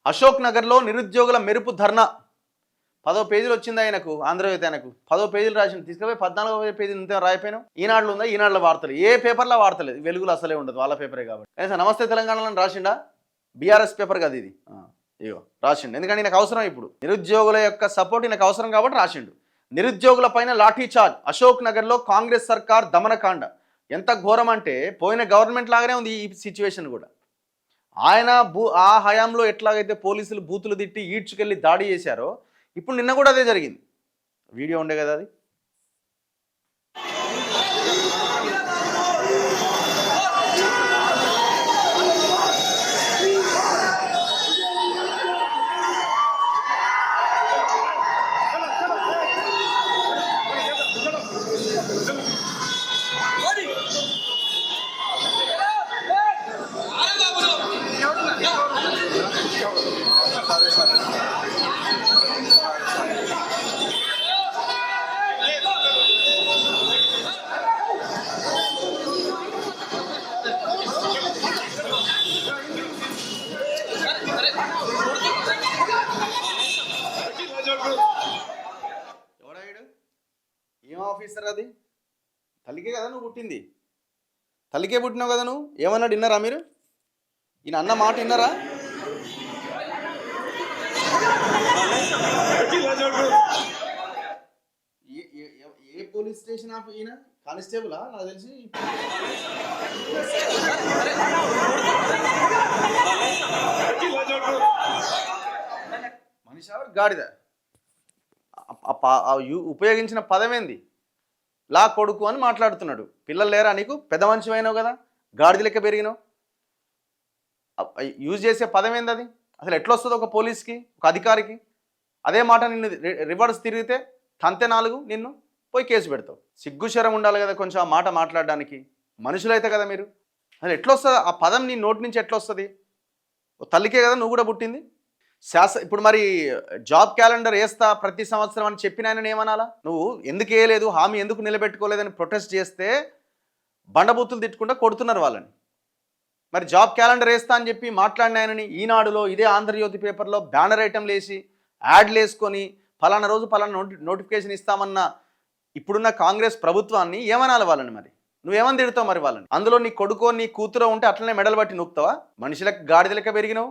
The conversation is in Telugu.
అశోక్ నగర్లో నిరుద్యోగుల మెరుపు ధర్నా 10వ పేజీలు వచ్చింది ఆయనకు. ఆంధ్రజ్యోతి ఆయనకు 10వ పేజీలు రాసింది. తీసుకుపోయి 14వ పేజీ ఇంత రాయిపోయినాం. ఈనాడులో ఉందా? ఈనాడులో వార్తలు ఏ పేపర్లో వార్తలేదు. వెలుగులో అసలే ఉండదు, వాళ్ళ పేపరే కాబట్టి. కనీసం నమస్తే తెలంగాణలో రాసిండా? బీఆర్ఎస్ పేపర్ కదా ఇది. ఇగో రాసిండు. ఎందుకంటే ఈయనకు అవసరం. ఇప్పుడు నిరుద్యోగుల యొక్క సపోర్ట్ ఈయనకు అవసరం కాబట్టి రాసిండు. నిరుద్యోగుల పైన లాఠీ చార్జ్. అశోక్ నగర్లో కాంగ్రెస్ సర్కార్ దమనకాండ. ఎంత ఘోరం అంటే పోయిన గవర్నమెంట్ లాగానే ఉంది ఈ సిచ్యువేషన్ కూడా. ఆయన ఆ హయాంలో ఎట్లాగైతే పోలీసులు బూతులు తిట్టి ఈడ్చుకెళ్ళి దాడి చేశారో ఇప్పుడు నిన్న కూడా అదే జరిగింది. వీడియో ఉండే కదా అది. ఎవడాడు? ఏం ఆఫీసర్ అది? తల్లికే కదా నువ్వు పుట్టింది, తల్లికే పుట్టినావు కదా నువ్వు. ఏమన్నాడు విన్నారా మీరు? ఈయన అన్న మాట విన్నారా? ఏ పోలీస్ స్టేషన్ ఈయన కానిస్టేబులా? నాకు తెలిసి మనిషి గాడిద. ఉపయోగించిన పదమేంది? లా కొడుకు అని మాట్లాడుతున్నాడు. పిల్లలు లేరా నీకు? పెద్ద మనిషి అయినావు కదా, గాడిద లెక్క పెరిగినావు. యూజ్ చేసే పదం ఏంది అది? అసలు ఎట్లా వస్తుంది ఒక పోలీస్కి, ఒక అధికారికి? అదే మాట నిన్ను రివర్స్ తిరిగితే తంతే 4 నిన్ను పోయి కేసు పెడతావు. సిగ్గుశరం ఉండాలి కదా కొంచెం ఆ మాట మాట్లాడడానికి. మనుషులైతే కదా మీరు. అసలు ఎట్లా వస్తుంది ఆ పదం? నీ నోటి నుంచి ఎట్లా వస్తుంది? తల్లికే కదా నువ్వు కూడా పుట్టింది. ఇప్పుడు మరి జాబ్ క్యాలెండర్ వేస్తా ప్రతి సంవత్సరం అని చెప్పిన ఆయన ఏమనాలా? నువ్వు ఎందుకు వేయలేదు, హామీ ఎందుకు నిలబెట్టుకోలేదని ప్రొటెస్ట్ చేస్తే బండబూతులు తిట్టుకుంటా కొడుతున్నారు వాళ్ళని. మరి జాబ్ క్యాలెండర్ వేస్తా అని చెప్పి మాట్లాడిన ఆయనని ఈనాడులో, ఇదే ఆంధ్రజ్యోతి పేపర్లో బ్యానర్ ఐటెంలు వేసి యాడ్లు వేసుకొని ఫలానా రోజు ఫలానా నోటిఫికేషన్ ఇస్తామన్న ఇప్పుడున్న కాంగ్రెస్ ప్రభుత్వాన్ని ఏమనాలి వాళ్ళని? మరి నువ్వేమని తిడతావు మరి వాళ్ళని? అందులో నీ కొడుకో నీ కూతురో ఉంటే అట్లనే మెడలు బట్టి నొక్కుతావా? మనుషులకు గాడిద లెక్క పెరిగినావు.